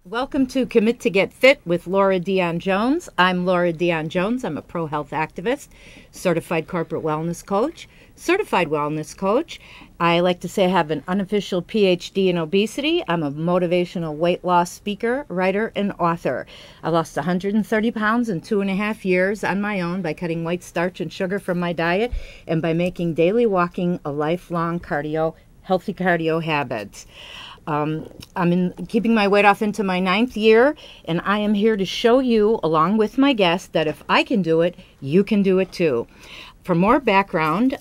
Welcome to Commit to Get Fit with Laura Dion-Jones. I'm Laura Dion-Jones. I'm a pro health activist, certified corporate wellness coach, certified wellness coach. I like to say I have an unofficial PhD in obesity. I'm a motivational weight loss speaker, writer, and author. I lost 130 pounds in 2.5 years on my own by cutting white starch and sugar from my diet and by making daily walking a lifelong healthy cardio habit. I'm keeping my weight off into my 9th year, and I am here to show you, along with my guest, that if I can do it, you can do it too. For more background,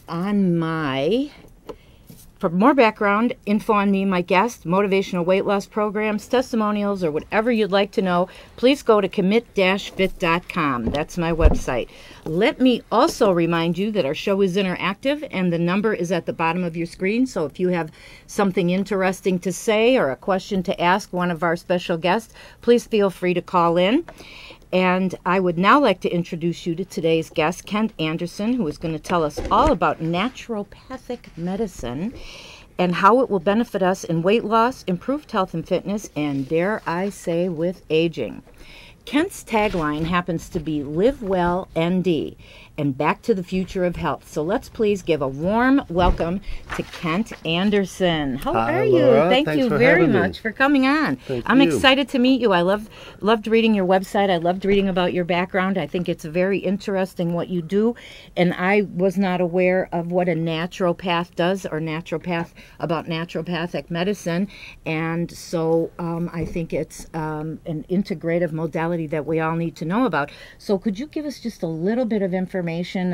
info on me, my guest, motivational weight loss programs, testimonials, or whatever you'd like to know, please go to commit-fit.com. That's my website. Let me also remind you that our show is interactive, and the number is at the bottom of your screen. So if you have something interesting to say or a question to ask one of our special guests, please feel free to call in. And I would now like to introduce you to today's guest, Kent Anderson, who is going to tell us all about naturopathic medicine and how it will benefit us in weight loss, improved health and fitness, and dare I say, with aging. Kent's tagline happens to be Live Well ND and Back to the Future of Health. So let's please give a warm welcome to Kent Anderson. How are you? Laura. Thank Thanks you for very having me. much for coming on. Thank I'm you. excited to meet you. I loved reading your website. I loved reading about your background. I think it's very interesting what you do. And I was not aware of what a naturopath does or about naturopathic medicine. And so I think it's an integrative modality that we all need to know about. So could you give us just a little bit of information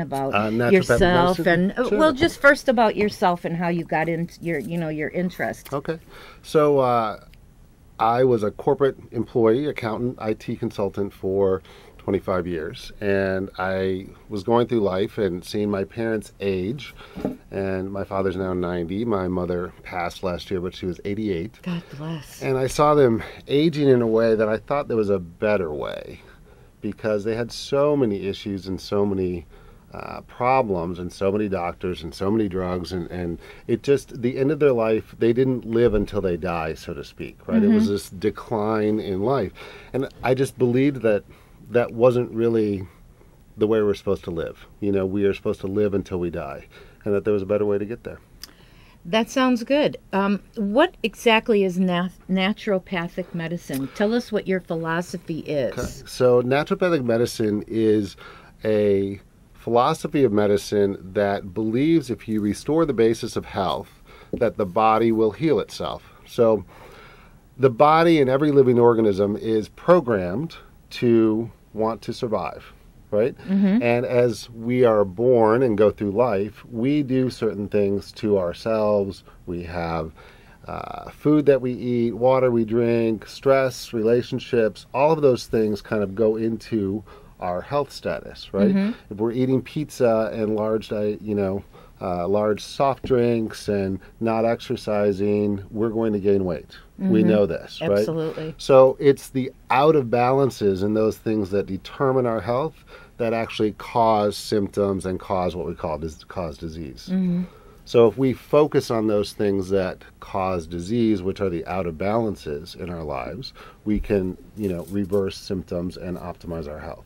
about naturopathic yourself medicine? and Sure. well, just first about yourself and how you got into your interest. Okay. So I was a corporate employee, accountant, IT consultant for 25 years. And I was going through life and seeing my parents age. And my father's now 90. My mother passed last year, but she was 88. God bless. And I saw them aging in a way that I thought there was a better way, because they had so many issues and so many problems and so many doctors and so many drugs, and it just, the end of their life, they didn't live until they die, so to speak, right? Mm-hmm. It was this decline in life. And I just believed that that wasn't really the way we're supposed to live. You know, we are supposed to live until we die, and that there was a better way to get there. That sounds good. What exactly is naturopathic medicine? Tell us what your philosophy is. Okay. So naturopathic medicine is a philosophy of medicine that believes if you restore the basis of health, that the body will heal itself. So the body in every living organism is programmed to want to survive, right? Mm-hmm. And as we are born and go through life, we do certain things to ourselves. We have food that we eat, water we drink, stress, relationships, all of those things kind of go into our health status, right? Mm-hmm. If we're eating pizza and large soft drinks and not exercising, we're going to gain weight. Mm-hmm. We know this, right? Absolutely. So it's the out of balances in those things that determine our health that actually cause symptoms and cause what we call cause disease. Mm-hmm. So if we focus on those things that cause disease, which are the out of balances in our lives, we can, reverse symptoms and optimize our health.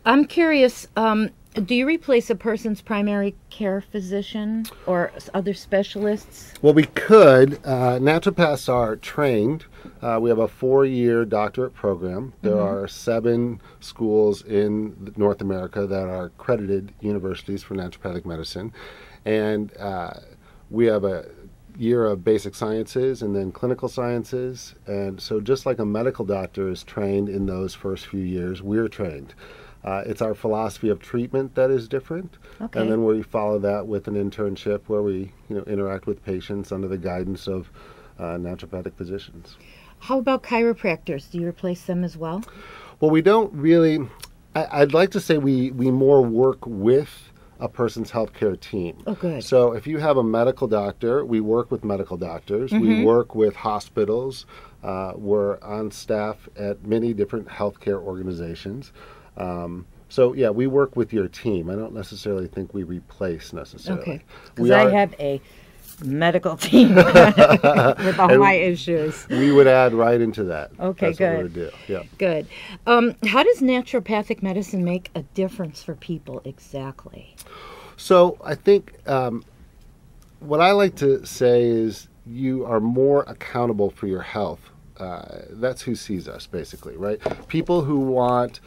I'm curious, do you replace a person's primary care physician or other specialists? Well, we could. Naturopaths are trained. We have a 4-year doctorate program. There Mm-hmm. are 7 schools in North America that are accredited universities for naturopathic medicine. And we have a year of basic sciences and then clinical sciences. And so just like a medical doctor is trained in those first few years, we're trained. It's our philosophy of treatment that is different. Okay. And then we follow that with an internship where we interact with patients under the guidance of naturopathic physicians. How about chiropractors? Do you replace them as well? Well, we don't really. I'd like to say we more work with a person's healthcare team. Oh, good. So if you have a medical doctor, we work with medical doctors. Mm-hmm. We work with hospitals. We're on staff at many different healthcare organizations. So yeah, we work with your team. I don't necessarily think we replace necessarily. Okay. Because I have a medical team with all my issues. We would add right into that. Okay, That's good. What we would do. Yeah. Good. How does naturopathic medicine make a difference for people exactly? So I think what I like to say is you are more accountable for your health. That's who sees us, basically, right? People who want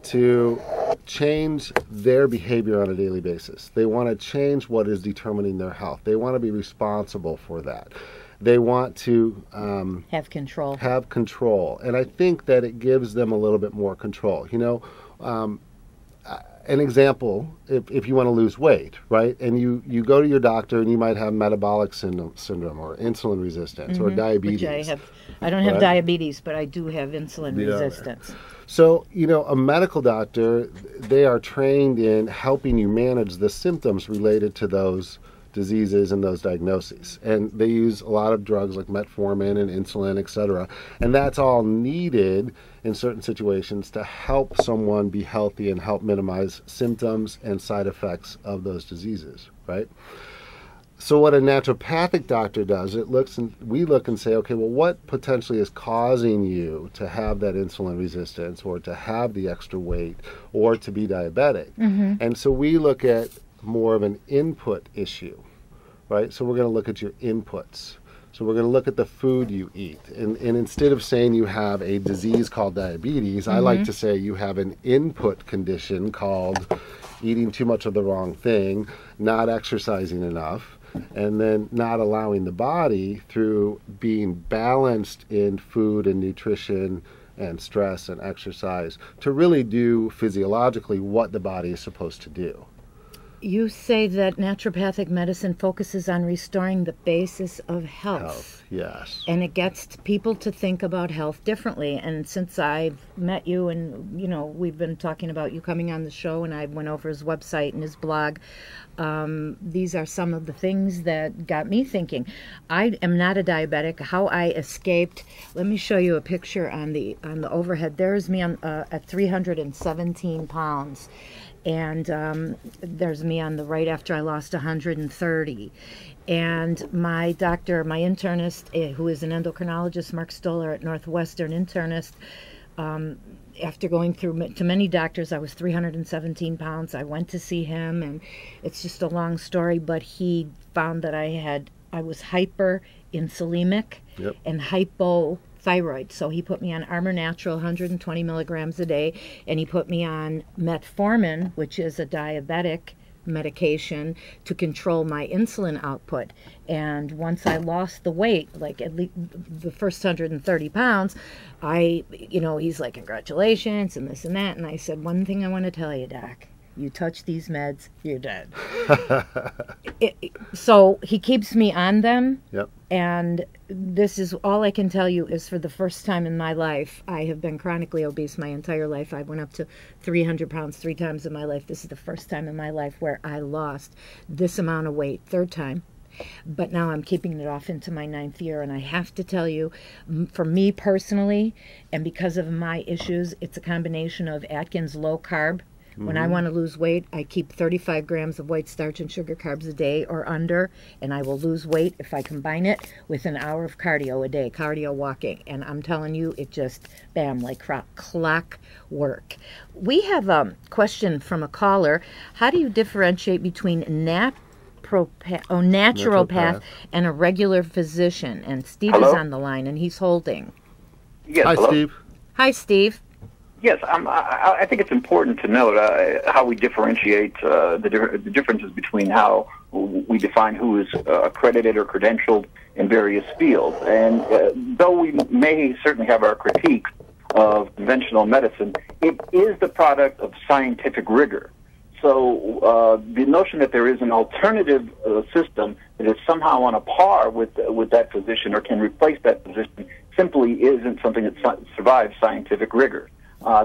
to change their behavior on a daily basis. They want to change what is determining their health. They want to be responsible for that. They want to have control. Have control. And I think that it gives them a little bit more control. You know, an example, if you want to lose weight, right, and you go to your doctor and you might have metabolic syndrome or insulin resistance or diabetes. Which I don't have diabetes, but I do have insulin resistance. So, you know, a medical doctor, they are trained in helping you manage the symptoms related to those diseases and those diagnoses. And they use a lot of drugs like metformin and insulin, etc. And that's all needed in certain situations to help someone be healthy and help minimize symptoms and side effects of those diseases, right? So what a naturopathic doctor does, we look and say, okay, well, what potentially is causing you to have that insulin resistance or to have the extra weight or to be diabetic? And so we look at more of an input issue, right? So we're going to look at your inputs. So we're going to look at the food you eat. And instead of saying you have a disease called diabetes, I like to say you have an input condition called eating too much of the wrong thing, not exercising enough, and then not allowing the body through being balanced in food and nutrition and stress and exercise to really do physiologically what the body is supposed to do. You say that naturopathic medicine focuses on restoring the basis of health. Yes. And it gets people to think about health differently. And since I've met you and, you know, we've been talking about you coming on the show and I went over his website and his blog, these are some of the things that got me thinking. I am not a diabetic. How I escaped, let me show you a picture on the overhead. There's me at 317 pounds. And there's me on the right after I lost 130. And my doctor, my internist, who is an endocrinologist, Mark Stoller at Northwestern internist, after going through to many doctors, I was 317 pounds. I went to see him, and it's just a long story, but he found that I was hyperinsulinic and hypothyroid. So he put me on Armour Natural, 120 milligrams a day, and he put me on metformin, which is a diabetic medication to control my insulin output. And once I lost the weight, like at least the first 130 pounds, he's like, congratulations and this and that. And I said, one thing I want to tell you, Doc, you touch these meds, you're dead. So he keeps me on them. Yep. And this is all I can tell you is for the first time in my life, I have been chronically obese my entire life. I went up to 300 pounds 3 times in my life. This is the first time in my life where I lost this amount of weight, 3rd time. But now I'm keeping it off into my 9th year. And I have to tell you, for me personally, and because of my issues, it's a combination of Atkins low carb. When I want to lose weight, I keep 35 grams of white starch and sugar carbs a day or under, and I will lose weight if I combine it with an hour of cardio a day, cardio walking. And I'm telling you, it just, bam, like clockwork. We have a question from a caller. How do you differentiate between naturopath and a regular physician? And Steve is on the line, and he's holding. Yes, Hi, hello? Steve. Hi, Steve. Yes, I think it's important to note how we differentiate the differences between how we define who is accredited or credentialed in various fields. And though we may certainly have our critique of conventional medicine, it is the product of scientific rigor. So the notion that there is an alternative system that is somehow on a par with that physician or can replace that physician simply isn't something that survives scientific rigor.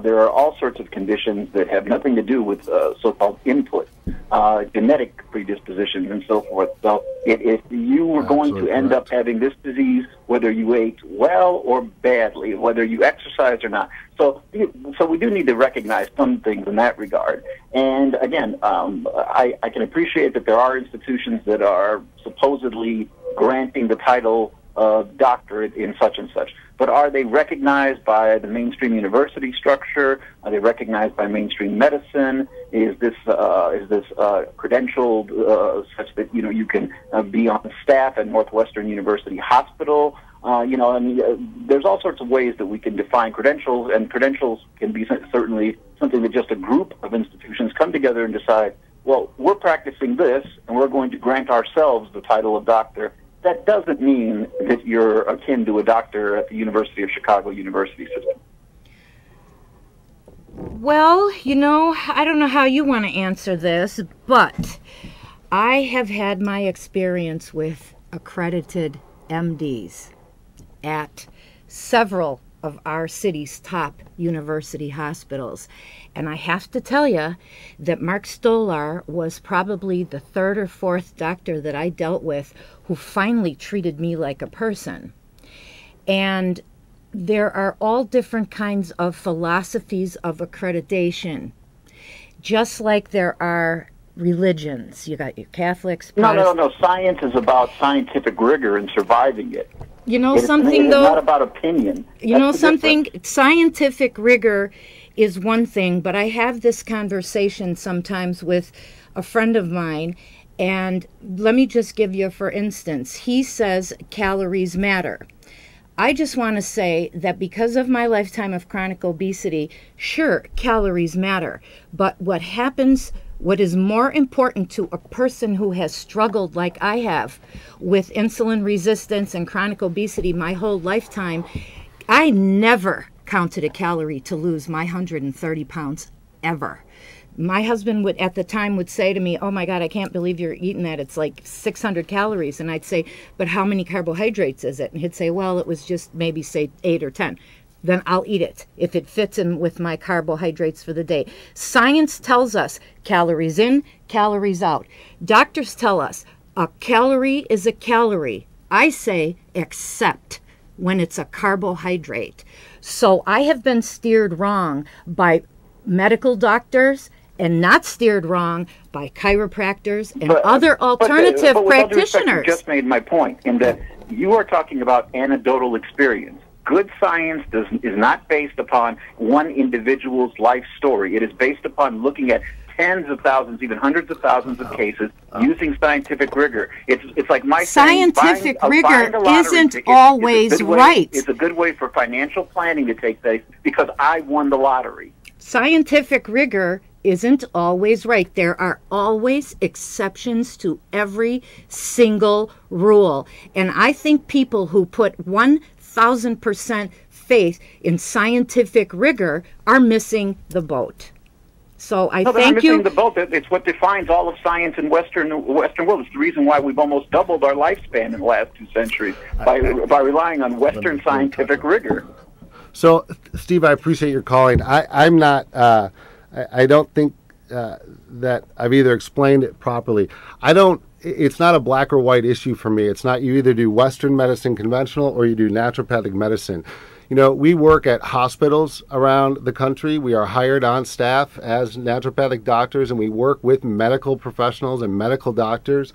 There are all sorts of conditions that have nothing to do with so-called input, genetic predispositions, and so forth. So if you were going to end up having this disease, whether you ate well or badly, whether you exercised or not. So we do need to recognize some things in that regard. And again, I can appreciate that there are institutions that are supposedly granting the title of doctorate in such and such. But are they recognized by the mainstream university structure? Are they recognized by mainstream medicine? Is this credentialed such that you can be on staff at Northwestern University Hospital? There's all sorts of ways that we can define credentials, and credentials can be certainly something that just a group of institutions come together and decide, well, we're practicing this, and we're going to grant ourselves the title of doctor. That doesn't mean that you're akin to a doctor at the University of Chicago University System. Well, I don't know how you want to answer this, but I have had my experience with accredited MDs at several of our city's top university hospitals. And I have to tell you that Mark Stolar was probably the third or fourth doctor that I dealt with who finally treated me like a person. And there are all different kinds of philosophies of accreditation, just like there are religions. You got your Catholics. No. Science is about scientific rigor and surviving it. It's though? It's not about opinion. Scientific rigor is one thing, but I have this conversation sometimes with a friend of mine, and let me just give you, for instance, he says calories matter. I just want to say that because of my lifetime of chronic obesity, sure, calories matter, but what is more important to a person who has struggled like I have with insulin resistance and chronic obesity my whole lifetime, I never counted a calorie to lose my 130 pounds ever. My husband at the time would say to me, "Oh my God, I can't believe you're eating that. It's like 600 calories." And I'd say, "But how many carbohydrates is it?" And he'd say, "Well, it was just maybe say 8 or 10. Then I'll eat it if it fits in with my carbohydrates for the day." Science tells us calories in, calories out. Doctors tell us a calorie is a calorie. I say except when it's a carbohydrate. So I have been steered wrong by medical doctors and not steered wrong by chiropractors and other alternative practitioners. You just made my point in that you are talking about anecdotal experience. Good science is not based upon one individual's life story. It is based upon looking at tens of thousands, even hundreds of thousands of cases using scientific rigor. It's like my scientific rigor isn't always right. It's a good way for financial planning to take place because I won the lottery. Scientific rigor isn't always right. There are always exceptions to every single rule. And I think people who put 1,000% faith in scientific rigor are missing the boat. So I thank you. Missing the boat. It's what defines all of science in Western world. It's the reason why we've almost doubled our lifespan in the last 2 centuries by relying on Western scientific rigor. So, Steve, I appreciate your calling. I'm not. I don't think that I've either explained it properly. It's not a black or white issue for me. It's not you either do Western medicine conventional or you do naturopathic medicine. We work at hospitals around the country. We are hired on staff as naturopathic doctors, and we work with medical professionals and medical doctors.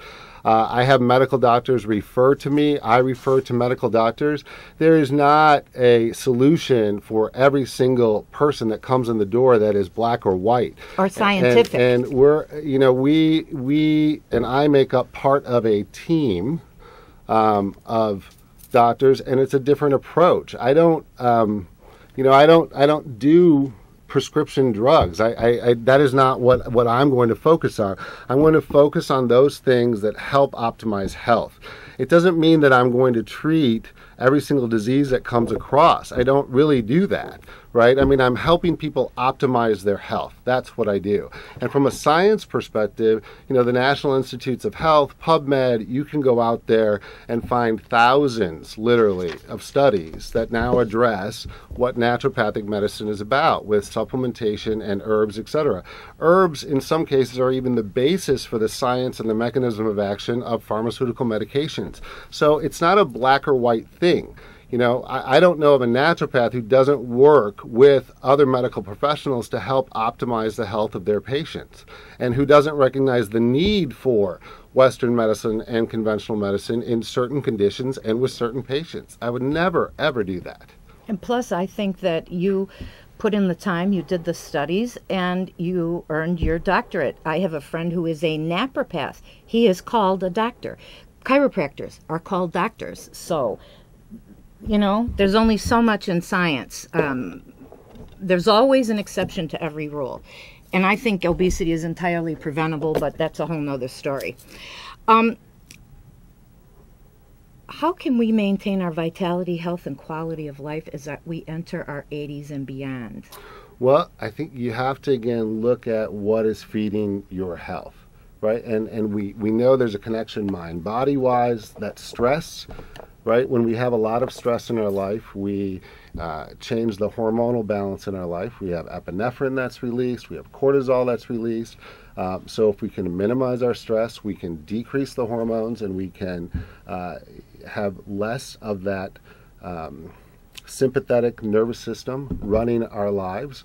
I have medical doctors refer to me. I refer to medical doctors. There is not a solution for every single person that comes in the door that is black or white or scientific. And we're, we and I make up part of a team of doctors, and it's a different approach. I don't do prescription drugs. That is not what I'm going to focus on. I'm going to focus on those things that help optimize health. It doesn't mean that I'm going to treat every single disease that comes across. I don't really do that, right? I mean, I'm helping people optimize their health. That's what I do. And from a science perspective, the National Institutes of Health, PubMed, you can go out there and find thousands, literally, of studies that now address what naturopathic medicine is about with supplementation and herbs, etc. Herbs, in some cases, are even the basis for the science and the mechanism of action of pharmaceutical medications. So it's not a black or white thing. I don't know of a naturopath who doesn't work with other medical professionals to help optimize the health of their patients, and who doesn't recognize the need for Western medicine and conventional medicine in certain conditions and with certain patients. I would never, ever do that. And plus, I think that you put in the time, you did the studies, and you earned your doctorate. I have a friend who is a naturopath. He is called a doctor. Chiropractors are called doctors. So, there's only so much in science. There's always an exception to every rule. And I think obesity is entirely preventable, but that's a whole nother story. How can we maintain our vitality, health, and quality of life as we enter our 80s and beyond? Well, I think you have to, again, look at what is feeding your health, right? And we know there's a connection mind-body-wise. That's stress, right? When we have a lot of stress in our life, we change the hormonal balance in our life. We have epinephrine that's released. We have cortisol that's released. So if we can minimize our stress, we can decrease the hormones, and we can have less of that sympathetic nervous system running our lives,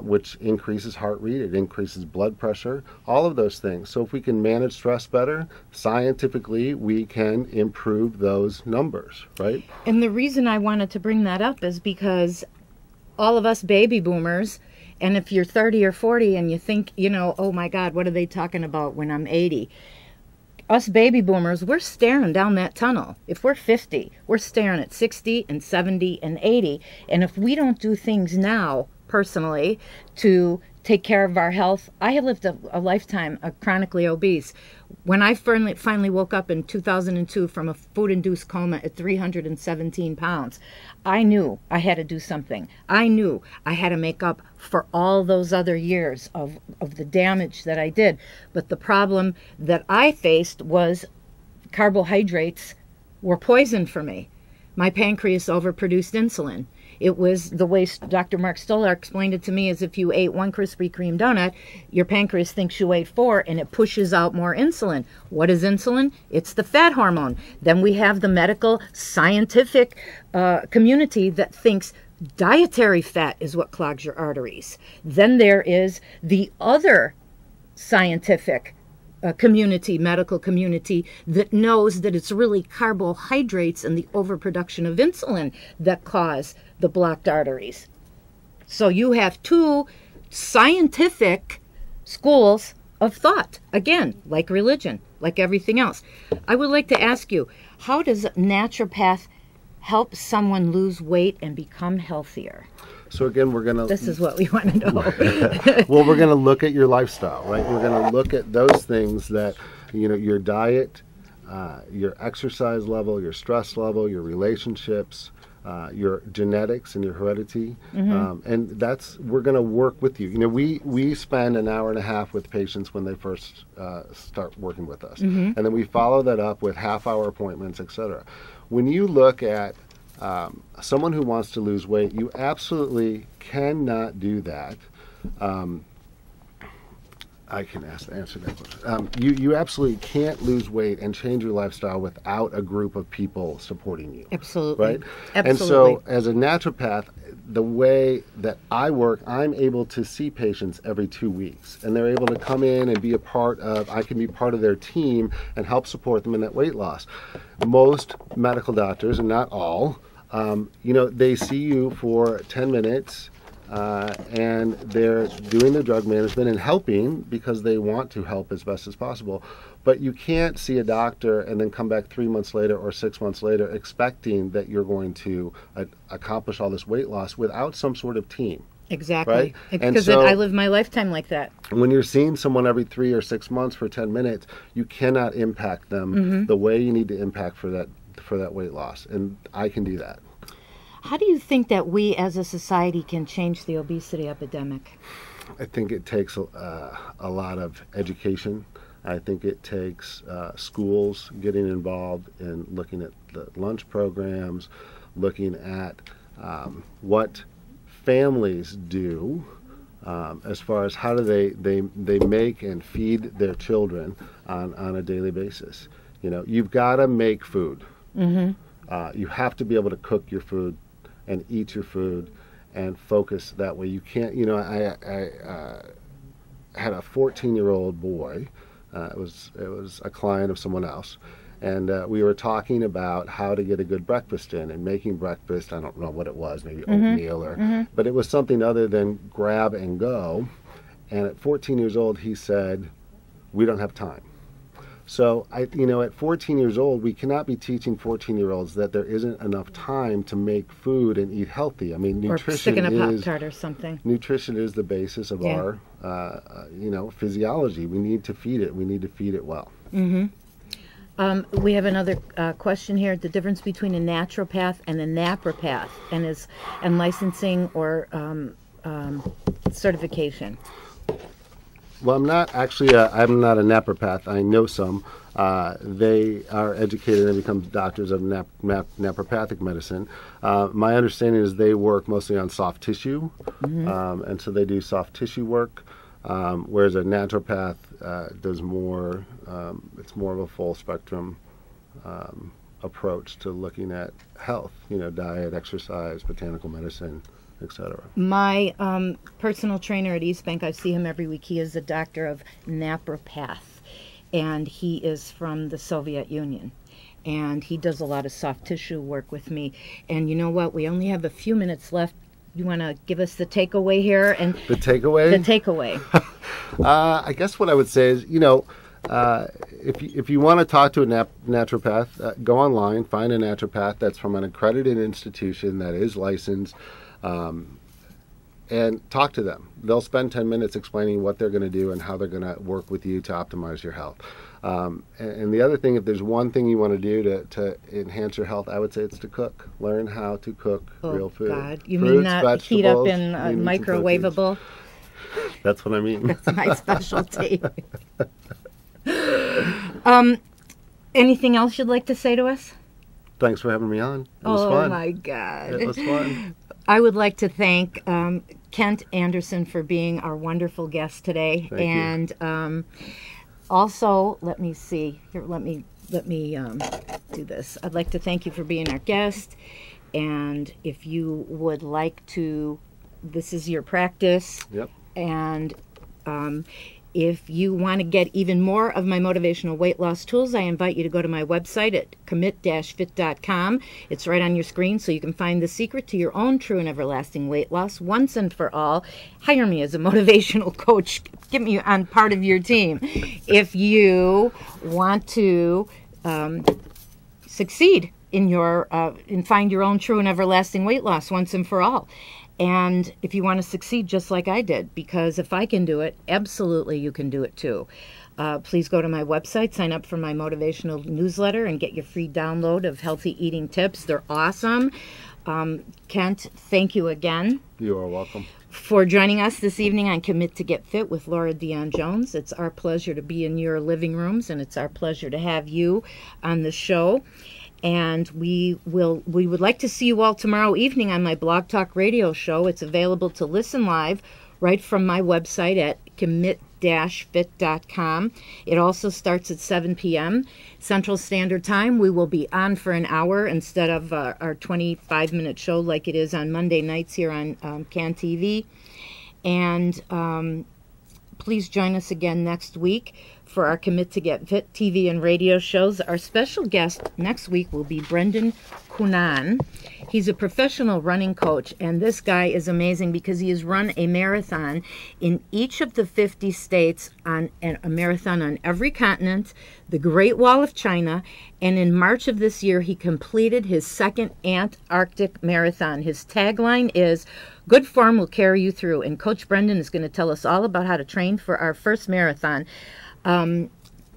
which increases heart rate, it increases blood pressure, all of those things. So if we can manage stress better, scientifically, we can improve those numbers, right? And the reason I wanted to bring that up is because all of us baby boomers, and if you're 30 or 40 and you think, oh my God, what are they talking about when I'm 80? Us baby boomers, we're staring down that tunnel. If we're 50, we're staring at 60 and 70 and 80. And if we don't do things now, personally, to take care of our health, I have lived a lifetime chronically obese. When I finally woke up in 2002 from a food-induced coma at 317 pounds, I knew I had to do something. I knew I had to make up for all those other years of the damage that I did. But the problem that I faced was carbohydrates were poison for me. My pancreas overproduced insulin. It was the way Dr. Mark Stolar explained it to me, is if you ate one Krispy Kreme donut, your pancreas thinks you ate 4 and it pushes out more insulin. What is insulin? It's the fat hormone. Then we have the medical scientific community that thinks dietary fat is what clogs your arteries. Then there is the other scientific medical community that knows that it's really carbohydrates and the overproduction of insulin that cause the blocked arteries. So you have two scientific schools of thought, again, like religion, like everything else. I would like to ask you, how does naturopath help someone lose weight and become healthier? So again, we're going to... This is what we want to know. Well, we're going to look at your lifestyle, right? We're going to look at those things that, your diet, your exercise level, your stress level, your relationships, your genetics and your heredity. And we're going to work with you. We spend an hour and a half with patients when they first start working with us. And then we follow that up with half-hour appointments, etc. When you look at someone who wants to lose weight, you absolutely cannot do that. I can answer that question. You absolutely can't lose weight and change your lifestyle without a group of people supporting you. Absolutely. Right? Absolutely. And so as a naturopath, the way that I work, I'm able to see patients every 2 weeks. And they're able to come in and I can be part of their team and help support them in that weight loss. Most medical doctors, and not all, they see you for 10 minutes and they're doing the drug management and helping because they want to help as best as possible. But you can't see a doctor and then come back 3 months later or 6 months later expecting that you're going to accomplish all this weight loss without some sort of team. Exactly. Right? Because I lived my lifetime like that. When you're seeing someone every 3 or 6 months for 10 minutes, you cannot impact them the way you need to impact for that weight loss. And I can do that. How do you think that we as a society can change the obesity epidemic? I think it takes a lot of education. I think it takes schools getting involved in looking at the lunch programs, looking at what families do as far as how do they make and feed their children on a daily basis. You've got to make food. You have to be able to cook your food and eat your food and focus that way. You can't, you know, I had a 14-year-old boy. It was a client of someone else. And we were talking about how to get a good breakfast in and making breakfast. I don't know what it was, maybe oatmeal but it was something other than grab and go. And at 14 years old, he said, "We don't have time." So, you know, at 14 years old, we cannot be teaching 14-year-olds that there isn't enough time to make food and eat healthy. I mean, nutrition or sticking a Pop-Tart or something. Nutrition is the basis of our, you know, physiology. We need to feed it. We need to feed it well. We have another question here: the difference between a naturopath and a napropath, and licensing or certification. Well, I'm not actually. I'm not a napropath. I know some. They are educated and become doctors of naturopathic medicine. My understanding is they work mostly on soft tissue, and so they do soft tissue work. Whereas a naturopath does more. It's more of a full spectrum approach to looking at health. You know, diet, exercise, botanical medicine, etc. My personal trainer at East Bank, I see him every week. He is a doctor of naturopath, and he is from the Soviet Union. And he does a lot of soft tissue work with me. And you know what? We only have a few minutes left. You want to give us the takeaway here? And the takeaway? The takeaway. I guess what I would say is, you know, if you want to talk to a naturopath, go online, find a naturopath that's from an accredited institution that is licensed, and talk to them. They'll spend 10 minutes explaining what they're going to do and how they're going to work with you to optimize your health. And the other thing, if there's one thing you want to do to enhance your health, I would say it's to cook. Learn how to cook real food. God. You Fruits, mean not heat up in microwavable? That's what I mean. That's my specialty. Anything else you'd like to say to us? Thanks for having me on. It was fun. Oh, my God. It was fun. I would like to thank Kent Anderson for being our wonderful guest today. Thank you. Also, let me see. Here, let me do this. I'd like to thank you for being our guest. And if you would like to, this is your practice. Yep. And if you want to get even more of my motivational weight loss tools, I invite you to go to my website at commit-fit.com. It's right on your screen, so you can find the secret to your own true and everlasting weight loss once and for all. Hire me as a motivational coach. Get me on part of your team. If you want to succeed in your and find your own true and everlasting weight loss once and for all. And if you want to succeed just like I did, because if I can do it, absolutely you can do it too. Please go to my website, sign up for my motivational newsletter, and get your free download of healthy eating tips. They're awesome. Kent, thank you again. You are welcome. For joining us this evening on Commit to Get Fit with Laura Dion-Jones. It's our pleasure to be in your living rooms, and it's our pleasure to have you on the show. And we would like to see you all tomorrow evening on my Blog Talk Radio show. It's available to listen live right from my website at commit-fit.com. It also starts at 7 p.m. Central Standard Time. We will be on for an hour instead of our 25-minute show like it is on Monday nights here on CAN TV. And please join us again next week for our Commit to Get Fit TV and radio shows. Our special guest next week will be Brendan Cunan. He's a professional running coach, and this guy is amazing because he has run a marathon in each of the 50 states, on a marathon on every continent, the Great Wall of China, and in March of this year, he completed his second Antarctic marathon. His tagline is, "Good form will carry you through," and Coach Brendan is going to tell us all about how to train for our first marathon.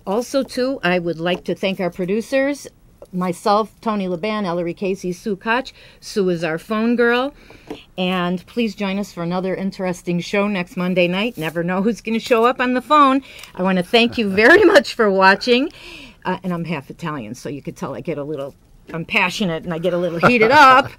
Also, too, I would like to thank our producers, myself, Tony Laban, Ellery Casey, Sue Koch. Sue is our phone girl. And please join us for another interesting show next Monday night. Never know who's going to show up on the phone. I want to thank you very much for watching. And I'm half Italian, so you could tell I'm passionate and I get a little heated up.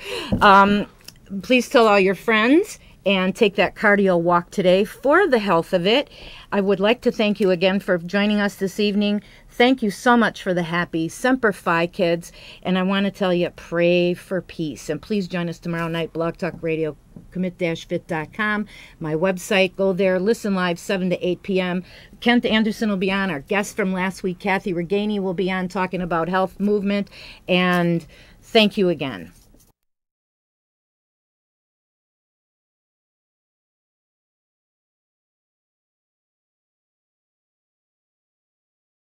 Please tell all your friends. and take that cardio walk today for the health of it. I would like to thank you again for joining us this evening. Thank you so much for the happy Semper Fi, kids. And I want to tell you, pray for peace. And please join us tomorrow night, Blog Talk Radio, commit-fit.com. My website, go there, listen live 7 to 8 p.m. Kent Anderson will be on. Our guest from last week, Kathy Reganey, will be on talking about health movement. And thank you again.